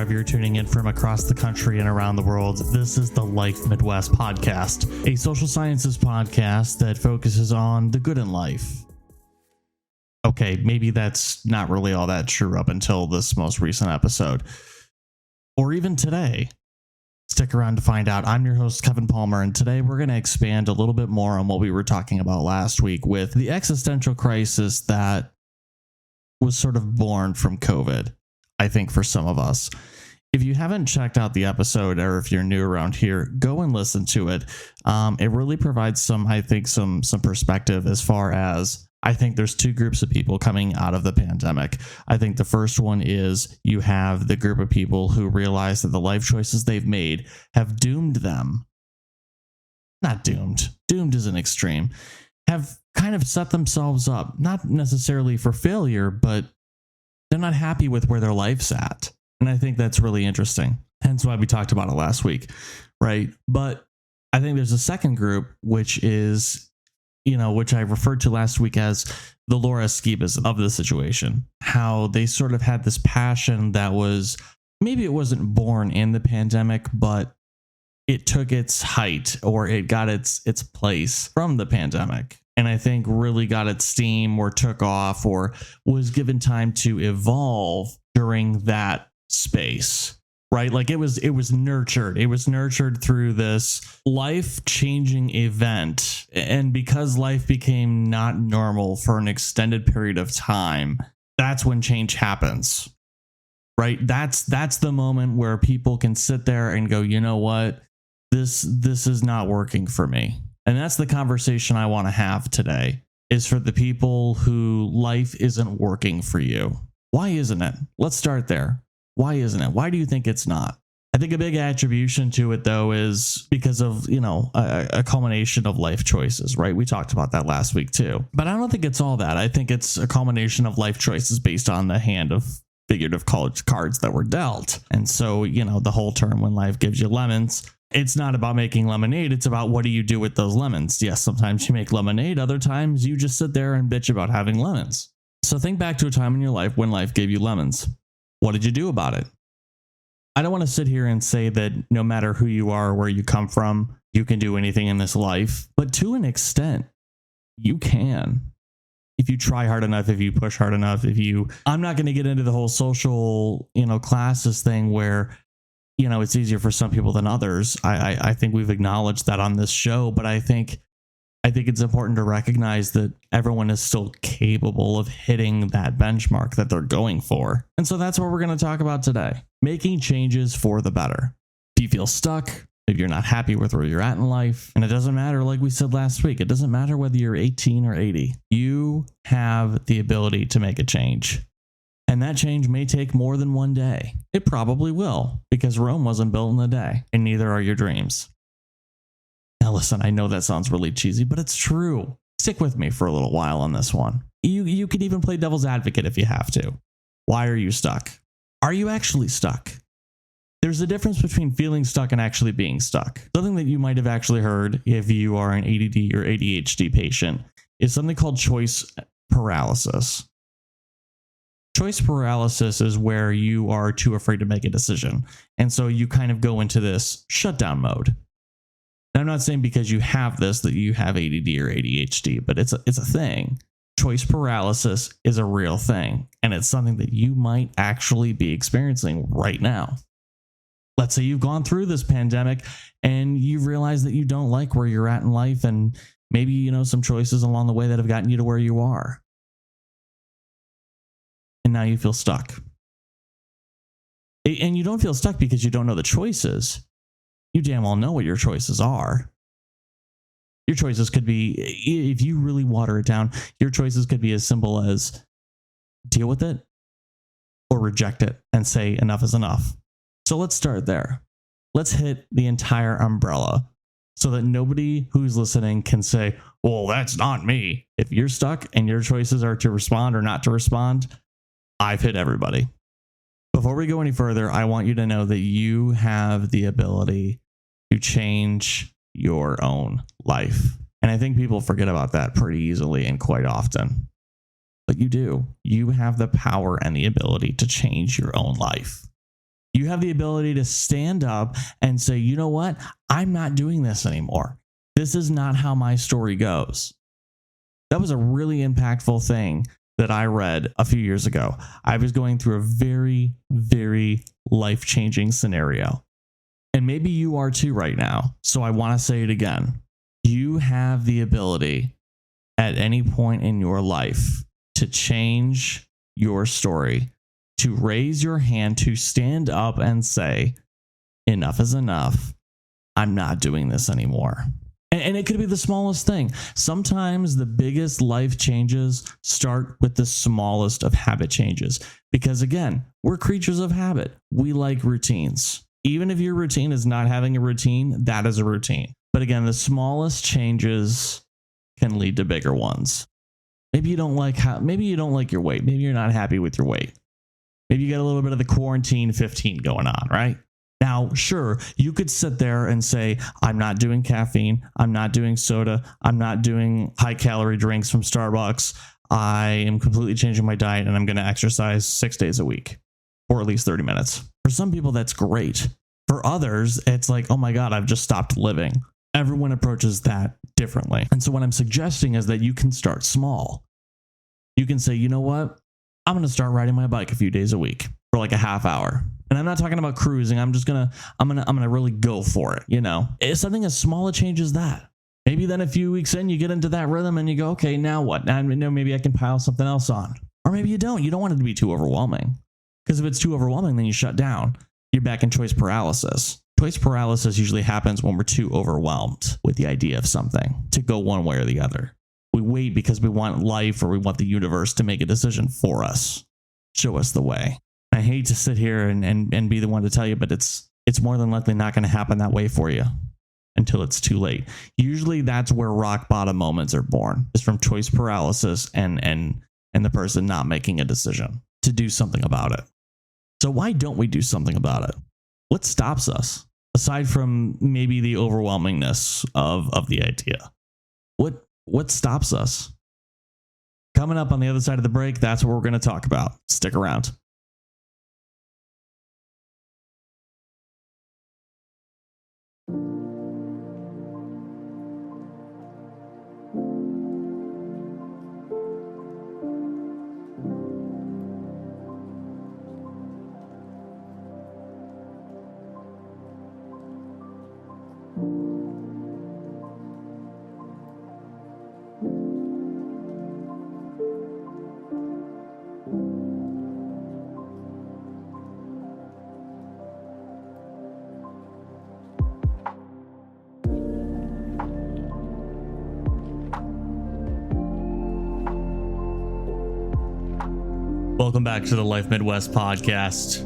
wherever you're tuning in from across the country and around the world. This is the Life Midwest podcast, a social sciences podcast that focuses on the good in life. Okay, maybe that's not really all that true up until this most recent episode, or even today. Stick around to find out. I'm your host, Kevin Palmer, and today we're going to expand a little bit more on what we were talking about last week with the existential crisis that was sort of born from COVID, I think, for some of us. If you haven't checked out the episode, or if you're new around here, go and listen to it. It really provides some perspective as far as, I think there's two groups of people coming out of the pandemic. I think the first one is you have the group of people who realize that the life choices they've made have doomed them. Not doomed. Doomed is an extreme. Have kind of set themselves up, not necessarily for failure, but they're not happy with where their life's at. And I think that's really interesting. Hence why we talked about it last week, right? But I think there's a second group, which is, which I referred to last week as the Laura Esquibas of the situation. How they sort of had this passion that was, maybe it wasn't born in the pandemic, but it took its height, or it got its place from the pandemic. And I think really got its steam, or took off, or was given time to evolve during that space, right? Like it was nurtured. It was nurtured through this life-changing event. And because life became not normal for an extended period of time, that's when change happens, right? That's the moment where people can sit there and go, you know what? This is not working for me. And that's the conversation I want to have today, is for the people who life isn't working for you. Why isn't it? Let's start there. Why isn't it? Why do you think it's not? I think a big attribution to it, though, is because of, a culmination of life choices, right? We talked about that last week, too. But I don't think it's all that. I think it's a culmination of life choices based on the hand of figurative cards that were dealt. And so, the whole term, when life gives you lemons, it's not about making lemonade. It's about, what do you do with those lemons? Yes, sometimes you make lemonade. Other times you just sit there and bitch about having lemons. So think back to a time in your life when life gave you lemons. What did you do about it? I don't want to sit here and say that no matter who you are or where you come from, you can do anything in this life. But to an extent, you can. If you try hard enough, if you push hard enough, I'm not going to get into the whole social, classes thing where, it's easier for some people than others. I think we've acknowledged that on this show, but I think it's important to recognize that everyone is still capable of hitting that benchmark that they're going for. And so that's what we're going to talk about today. Making changes for the better. If you feel stuck, if you're not happy with where you're at in life, and it doesn't matter, like we said last week, it doesn't matter whether you're 18 or 80, you have the ability to make a change. And that change may take more than one day. It probably will, because Rome wasn't built in a day, and neither are your dreams. Now listen, I know that sounds really cheesy, but it's true. Stick with me for a little while on this one. You can even play devil's advocate if you have to. Why are you stuck? Are you actually stuck? There's a difference between feeling stuck and actually being stuck. Something that you might have actually heard if you are an ADD or ADHD patient is something called choice paralysis. Choice paralysis is where you are too afraid to make a decision. And so you kind of go into this shutdown mode. Now, I'm not saying because you have this that you have ADD or ADHD, but it's a thing. Choice paralysis is a real thing. And it's something that you might actually be experiencing right now. Let's say you've gone through this pandemic and you realize that you don't like where you're at in life, and maybe, some choices along the way that have gotten you to where you are. And now you feel stuck. And you don't feel stuck because you don't know the choices. You damn well know what your choices are. Your choices could be, if you really water it down, your choices could be as simple as deal with it or reject it and say enough is enough. So let's start there. Let's hit the entire umbrella so that nobody who's listening can say, well, that's not me. If you're stuck and your choices are to respond or not to respond, I've hit everybody. Before we go any further, I want you to know that you have the ability to change your own life. And I think people forget about that pretty easily and quite often. But you do. You have the power and the ability to change your own life. You have the ability to stand up and say, you know what? I'm not doing this anymore. This is not how my story goes. That was a really impactful thing that I read a few years ago. I was going through a very, very life-changing scenario. And maybe you are too right now. So I want to say it again. You have the ability at any point in your life to change your story, to raise your hand, to stand up and say, enough is enough. I'm not doing this anymore. And it could be the smallest thing. Sometimes the biggest life changes start with the smallest of habit changes. Because again, we're creatures of habit. We like routines. Even if your routine is not having a routine, that is a routine. But again, the smallest changes can lead to bigger ones. Maybe you don't like your weight. Maybe you're not happy with your weight. Maybe you got a little bit of the quarantine 15 going on, right? Now, sure, you could sit there and say, I'm not doing caffeine. I'm not doing soda. I'm not doing high calorie drinks from Starbucks. I am completely changing my diet and I'm going to exercise 6 days a week for at least 30 minutes. For some people, that's great. For others, it's like, oh my God, I've just stopped living. Everyone approaches that differently. And so what I'm suggesting is that you can start small. You can say, you know what? I'm going to start riding my bike a few days a week for like a half hour. And I'm not talking about cruising. I'm gonna really go for it. You know, it's something as small a change as that. Maybe then a few weeks in, you get into that rhythm and you go, okay, now what? Now maybe I can pile something else on. Or maybe you don't. You don't want it to be too overwhelming. Because if it's too overwhelming, then you shut down. You're back in choice paralysis. Choice paralysis usually happens when we're too overwhelmed with the idea of something to go one way or the other. We wait because we want life or we want the universe to make a decision for us. Show us the way. I hate to sit here and be the one to tell you, but it's more than likely not going to happen that way for you until it's too late. Usually that's where rock bottom moments are born, is from choice paralysis and the person not making a decision to do something about it. So why don't we do something about it? What stops us? Aside from maybe the overwhelmingness of the idea. What stops us? Coming up on the other side of the break, that's what we're going to talk about. Stick around. Welcome back to the Life Midwest podcast.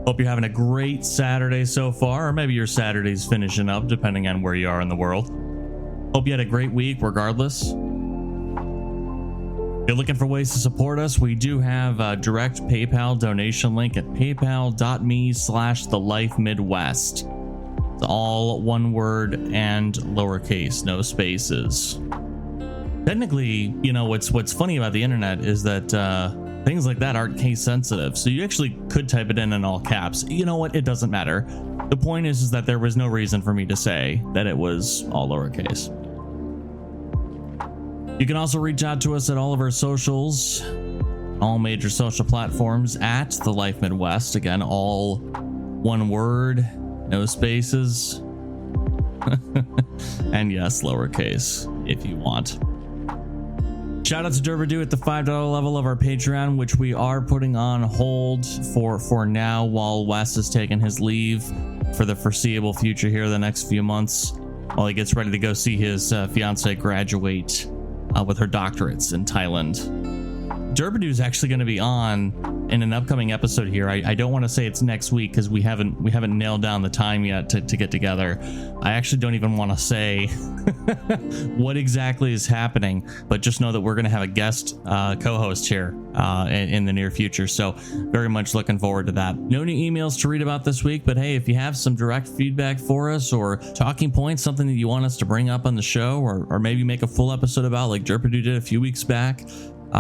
Hope you're having a great Saturday so far, or maybe your Saturday's finishing up, depending on where you are in the world. Hope you had a great week regardless. If you're looking for ways to support us, we do have a direct PayPal donation link at paypal.me/thelifemidwest. It's all one word and lowercase, no spaces. Technically, you know, what's funny about the internet is that things like that aren't case sensitive. So you actually could type it in all caps. You know what? It doesn't matter. The point is that there was no reason for me to say that it was all lowercase. You can also reach out to us at all of our socials, all major social platforms at The Life Midwest. Again, all one word, no spaces. And yes, lowercase if you want. Shout out to Dervadoo at the $5 level of our Patreon, which we are putting on hold for now while Wes is taking his leave for the foreseeable future here the next few months while he gets ready to go see his fiance graduate with her doctorates in Thailand. Dervadoo is actually going to be on in an upcoming episode here. I don't want to say it's next week because we haven't nailed down the time yet to get together. I actually don't even want to say what exactly is happening, but just know that we're going to have a guest co-host here in the near future. So very much looking forward to that. No new emails to read about this week, but hey, if you have some direct feedback for us or talking points, something that you want us to bring up on the show or maybe make a full episode about like Dervadoo did a few weeks back,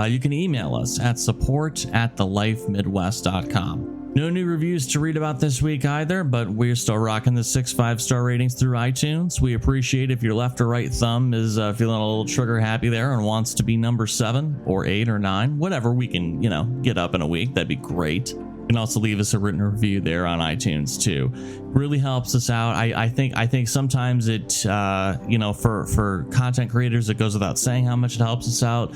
you can email us at support@thelifemidwest.com. No new reviews to read about this week either, but we're still rocking the 6 5-star ratings through iTunes. We appreciate if your left or right thumb is feeling a little trigger happy there and wants to be number 7 or 8 or 9, whatever we can, get up in a week. That'd be great. You can also leave us a written review there on iTunes too. Really helps us out. I think sometimes it, for content creators, it goes without saying how much it helps us out.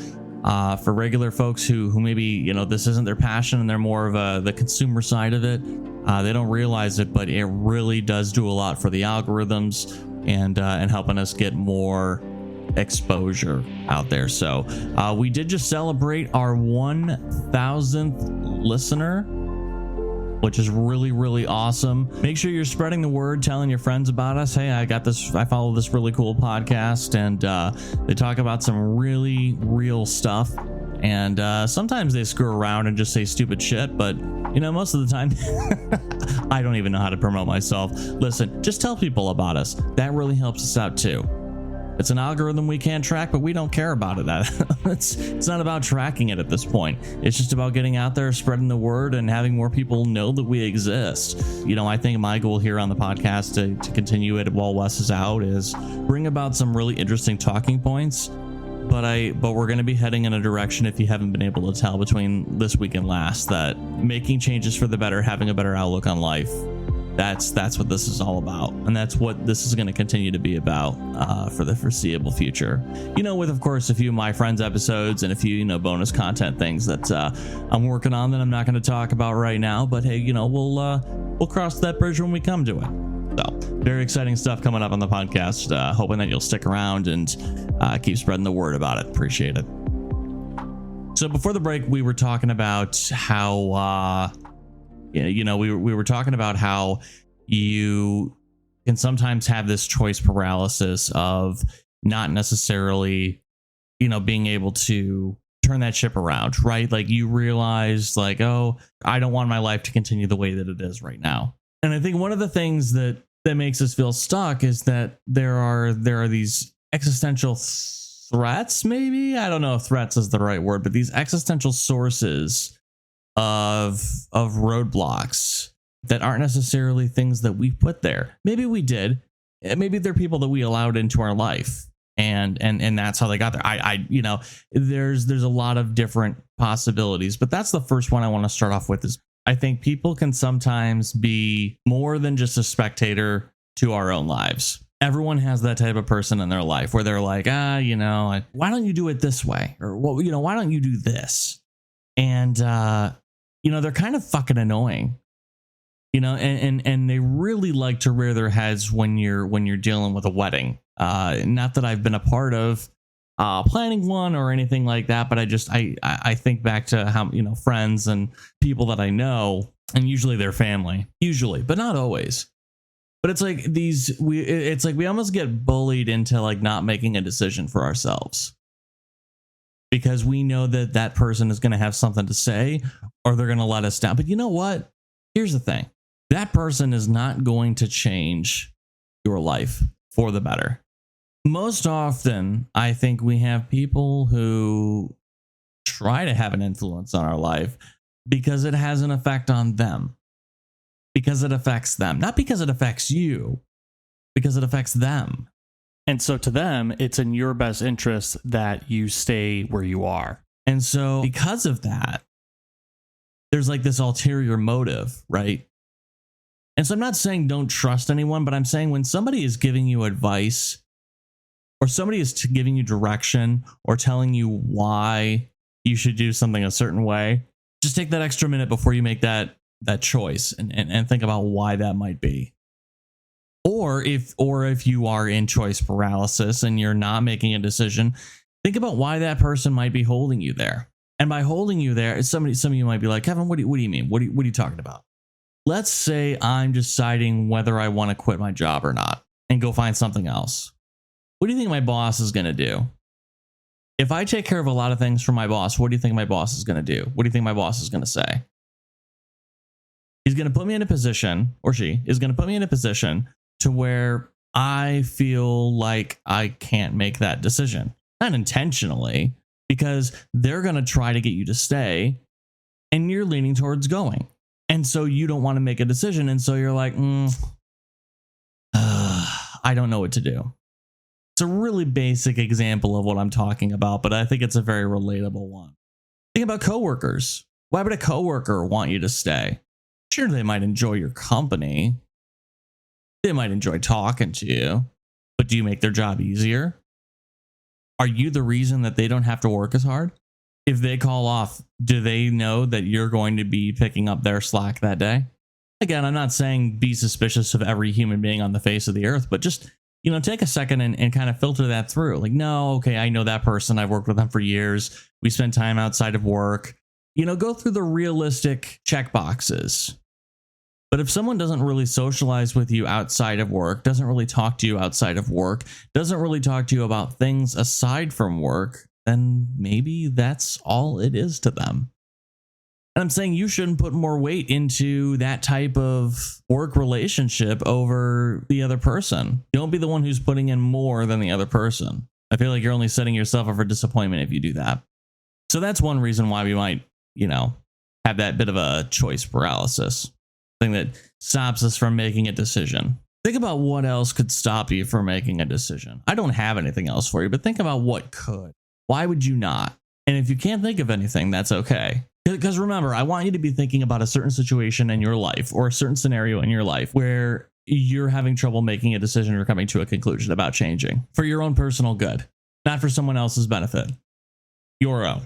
For regular folks who maybe this isn't their passion and they're more of the consumer side of it, they don't realize it, but it really does do a lot for the algorithms and helping us get more exposure out there. So we did just celebrate our 1,000th listener, which is really, really awesome. Make sure you're spreading the word, telling your friends about us. Hey, I follow this really cool podcast, and they talk about some really real stuff. And sometimes they screw around and just say stupid shit, but most of the time, I don't even know how to promote myself. Listen, just tell people about us. That really helps us out too. It's an algorithm we can't track, but we don't care about it. It's not about tracking it at this point. It's just about getting out there, spreading the word, and having more people know that we exist. I think my goal here on the podcast to continue it while Wes is out is bring about some really interesting talking points. But we're going to be heading in a direction, if you haven't been able to tell between this week and last, that making changes for the better, having a better outlook on life. That's what this is all about, and that's what this is going to continue to be about for the foreseeable future. With, of course, a few of my friends' episodes and a few bonus content things that I'm working on that I'm not going to talk about right now. But hey, we'll cross that bridge when we come to it. So very exciting stuff coming up on the podcast. Hoping that you'll stick around and keep spreading the word about it. Appreciate it. So before the break, we were talking about how. We were talking about how you can sometimes have this choice paralysis of not necessarily, being able to turn that ship around, right? Like you realize like, oh, I don't want my life to continue the way that it is right now. And I think one of the things that makes us feel stuck is that there are these existential threats, maybe. I don't know if threats is the right word, but these existential sources of roadblocks that aren't necessarily things that we put there. Maybe we did. Maybe they're people that we allowed into our life, and that's how they got there. There's a lot of different possibilities, but that's the first one I want to start off with. Is I think people can sometimes be more than just a spectator to our own lives. Everyone has that type of person in their life where they're like, why don't you do it this way, or why don't you do this? And they're kind of fucking annoying, and they really like to rear their heads when you're dealing with a wedding. Not that I've been a part of planning one or anything like that, but I think back to how, friends and people that I know, and usually their family, but not always. But it's like we almost get bullied into like not making a decision for ourselves, because we know that person is going to have something to say, or they're going to let us down. But you know what? Here's the thing. That person is not going to change your life for the better. Most often, I think we have people who try to have an influence on our life because it has an effect on them, because it affects them, not because it affects you, because it affects them. And so to them, it's in your best interest that you stay where you are. And so because of that, there's like this ulterior motive, right? And so I'm not saying don't trust anyone, but I'm saying when somebody is giving you advice, or somebody is giving you direction, or telling you why you should do something a certain way, just take that extra minute before you make that choice and think about why that might be. Or if you are in choice paralysis and you're not making a decision, think about why that person might be holding you there. And by holding you there, some of you might be like, Kevin, what do you mean? What are you talking about? Let's say I'm deciding whether I want to quit my job or not and go find something else. What do you think my boss is going to do? If I take care of a lot of things for my boss, what do you think my boss is going to do? What do you think my boss is going to say? He's going to put me in a position, or she is going to put me in a position to where I feel like I can't make that decision. Not intentionally, because they're going to try to get you to stay and you're leaning towards going. And so you don't want to make a decision. And so you're like, I don't know what to do. It's a really basic example of what I'm talking about, but I think it's a very relatable one. Think about coworkers. Why would a coworker want you to stay? Sure, they might enjoy your company. They might enjoy talking to you, but do you make their job easier? Are you the reason that they don't have to work as hard? If they call off, do they know that you're going to be picking up their slack that day? Again, I'm not saying be suspicious of every human being on the face of the earth, but just, take a second and kind of filter that through. Like, no, okay, I know that person. I've worked with them for years. We spend time outside of work. Go through the realistic check boxes. But if someone doesn't really socialize with you outside of work, doesn't really talk to you outside of work, doesn't really talk to you about things aside from work, then maybe that's all it is to them. And I'm saying you shouldn't put more weight into that type of work relationship over the other person. Don't be the one who's putting in more than the other person. I feel like you're only setting yourself up for disappointment if you do that. So that's one reason why we might, have that bit of a choice paralysis. Thing that stops us from making a decision. Think about what else could stop you from making a decision. I don't have anything else for you, but think about what could. Why would you not? And if you can't think of anything, that's okay. Because remember, I want you to be thinking about a certain situation in your life or a certain scenario in your life where you're having trouble making a decision or coming to a conclusion about changing for your own personal good, not for someone else's benefit. Your own.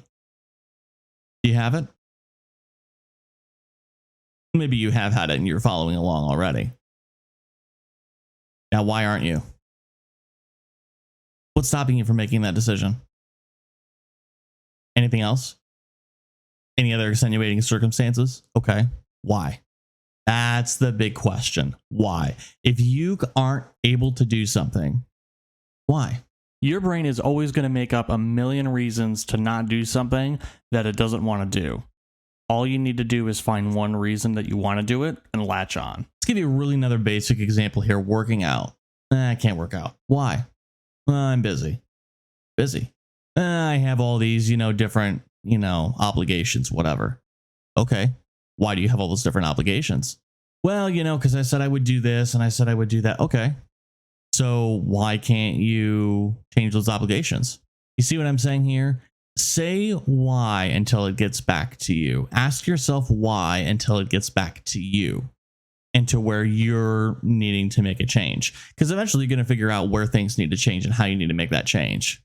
Do you have it? Maybe you have had it and you're following along already. Now, why aren't you? What's stopping you from making that decision? Anything else? Any other extenuating circumstances? Okay. Why? That's the big question. Why? If you aren't able to do something, why? Your brain is always going to make up a million reasons to not do something that it doesn't want to do. All you need to do is find one reason that you want to do it and latch on. Let's give you really another basic example here. Working out. I can't work out. Why? I'm busy. I have all these, different, obligations, whatever. Okay. Why do you have all those different obligations? Well, because I said I would do this and I said I would do that. Okay. So why can't you change those obligations? You see what I'm saying here? Say why until it gets back to you. Ask yourself why until it gets back to you and to where you're needing to make a change. Because eventually you're going to figure out where things need to change and how you need to make that change.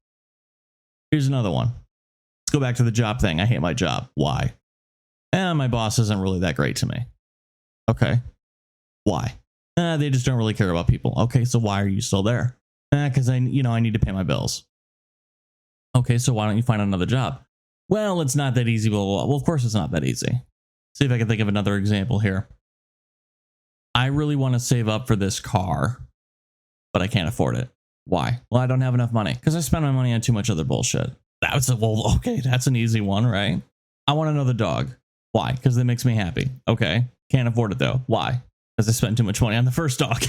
Here's another one. Let's go back to the job thing. I hate my job. Why? My boss isn't really that great to me. Okay. Why? They just don't really care about people. Okay, so why are you still there? Because I need to pay my bills. Okay, so why don't you find another job? Well, it's not that easy. Well, of course it's not that easy. See if I can think of another example here. I really want to save up for this car, but I can't afford it. Why? Well, I don't have enough money because I spend my money on too much other bullshit. That's an easy one, right? I want another dog. Why? Because it makes me happy. Okay, can't afford it though. Why? Because I spent too much money on the first dog.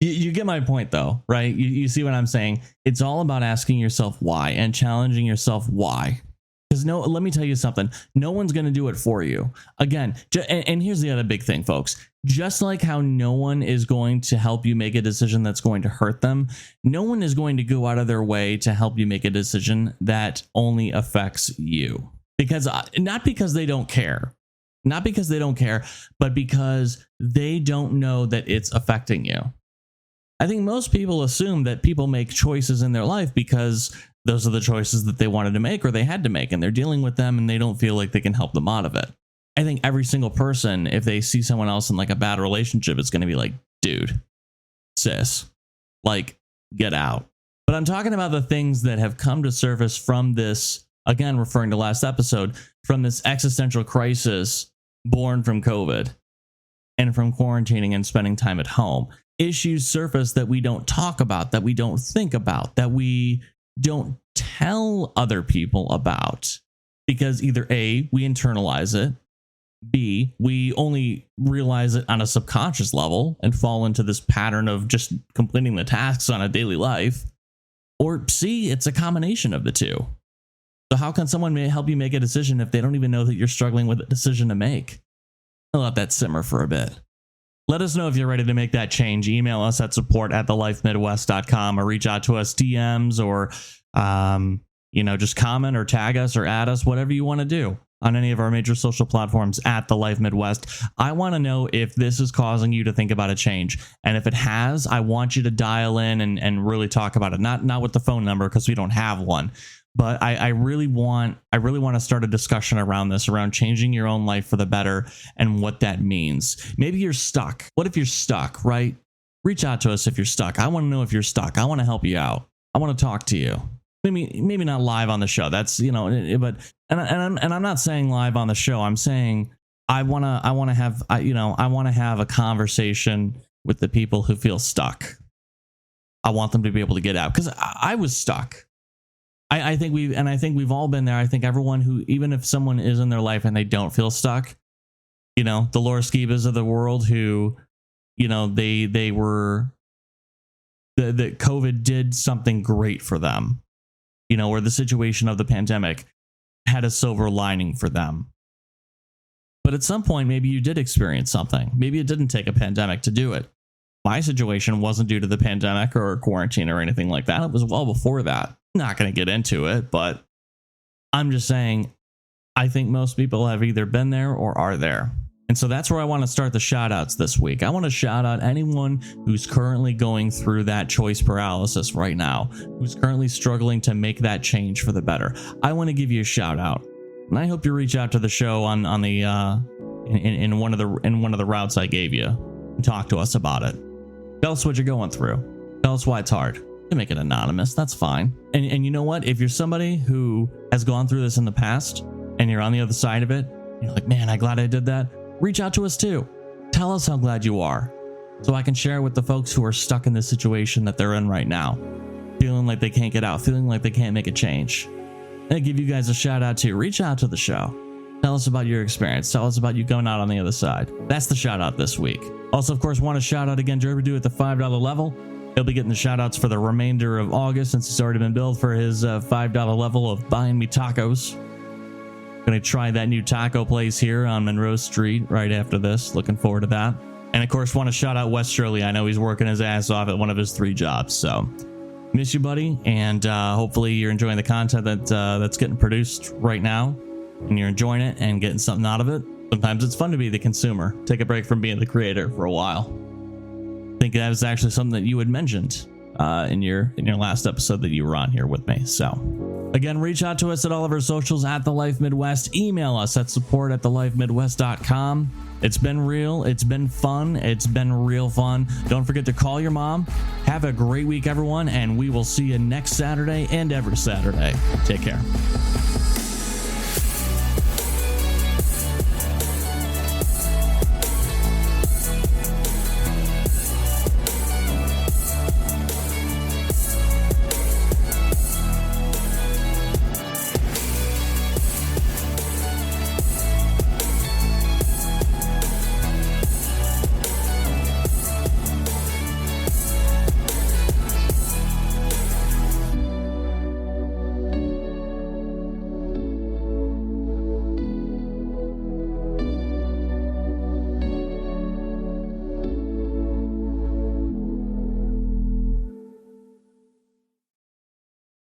You get my point though, right? You see what I'm saying? It's all about asking yourself why and challenging yourself why. Because let me tell you something. No one's going to do it for you. Again, and here's the other big thing, folks. Just like how no one is going to help you make a decision that's going to hurt them, no one is going to go out of their way to help you make a decision that only affects you. Because not because they don't care. Not because they don't care, but because they don't know that it's affecting you. I think most people assume that people make choices in their life because those are the choices that they wanted to make or they had to make, and they're dealing with them and they don't feel like they can help them out of it. I think every single person, if they see someone else in like a bad relationship, it's going to be like, dude, sis, like, get out. But I'm talking about the things that have come to surface from this, again, referring to last episode, from this existential crisis born from COVID and from quarantining and spending time at home. Issues surface that we don't talk about, that we don't think about, that we don't tell other people about, because either A, we internalize it, B, we only realize it on a subconscious level and fall into this pattern of just completing the tasks on a daily life, or C, it's a combination of the two. So how can someone help you make a decision if they don't even know that you're struggling with a decision to make? I'll let that simmer for a bit. Let us know if you're ready to make that change. Email us at support@thelifemidwest.com or reach out to us DMs or, just comment or tag us or add us, whatever you want to do on any of our major social platforms at The Life Midwest. I want to know if this is causing you to think about a change. And if it has, I want you to dial in and really talk about it. Not with the phone number because we don't have one. But I really want to start a discussion around this, around changing your own life for the better and what that means. Maybe you're stuck. What if you're stuck, right? Reach out to us if you're stuck. I want to know if you're stuck. I want to help you out. I want to talk to you. Maybe not live on the show. That's, but I'm not saying live on the show. I'm saying I want to have a conversation with the people who feel stuck. I want them to be able to get out because I was stuck. I think we've all been there. I think everyone who, even if someone is in their life and they don't feel stuck, the Laura Skibas of the world who, they were, that COVID did something great for them, or the situation of the pandemic had a silver lining for them. But at some point, maybe you did experience something. Maybe it didn't take a pandemic to do it. My situation wasn't due to the pandemic or quarantine or anything like that. It was well before that. Not going to get into it, but I'm just saying, I think most people have either been there or are there. And so that's where I want to start the shout outs this week. I want to shout out anyone who's currently going through that choice paralysis right now, who's currently struggling to make that change for the better. I want to give you a shout out. And I hope you reach out to the show on the in one of the routes I gave you and talk to us about it. Tell us what you're going through. Tell us why it's hard. You can make it anonymous. That's fine. And you know what? If you're somebody who has gone through this in the past and you're on the other side of it, you're like, man, I'm glad I did that. Reach out to us too. Tell us how glad you are so I can share with the folks who are stuck in this situation that they're in right now, feeling like they can't get out, feeling like they can't make a change. And I give you guys a shout out too. Reach out to the show. Tell us about your experience. Tell us about you going out on the other side. That's the shout out this week. Also, of course, want to shout out again, Derby at the $5 level. He'll be getting the shout outs for the remainder of August since he's already been billed for his $5 level of buying me tacos. Going to try that new taco place here on Monroe Street right after this. Looking forward to that. And of course, want to shout out Wes Shirley. I know he's working his ass off at one of his 3 jobs. So miss you, buddy. And hopefully you're enjoying the content that's getting produced right now. And you're enjoying it and getting something out of it. Sometimes it's fun to be the consumer. Take a break from being the creator for a while. I think that was actually something that you had mentioned in your last episode that you were on here with me. So again, reach out to us at all of our socials at The Life Midwest. Email us at support@thelifemidwest.com. It's been real. It's been fun. It's been real fun. Don't forget to call your mom. Have a great week, everyone. And we will see you next Saturday and every Saturday. Take care.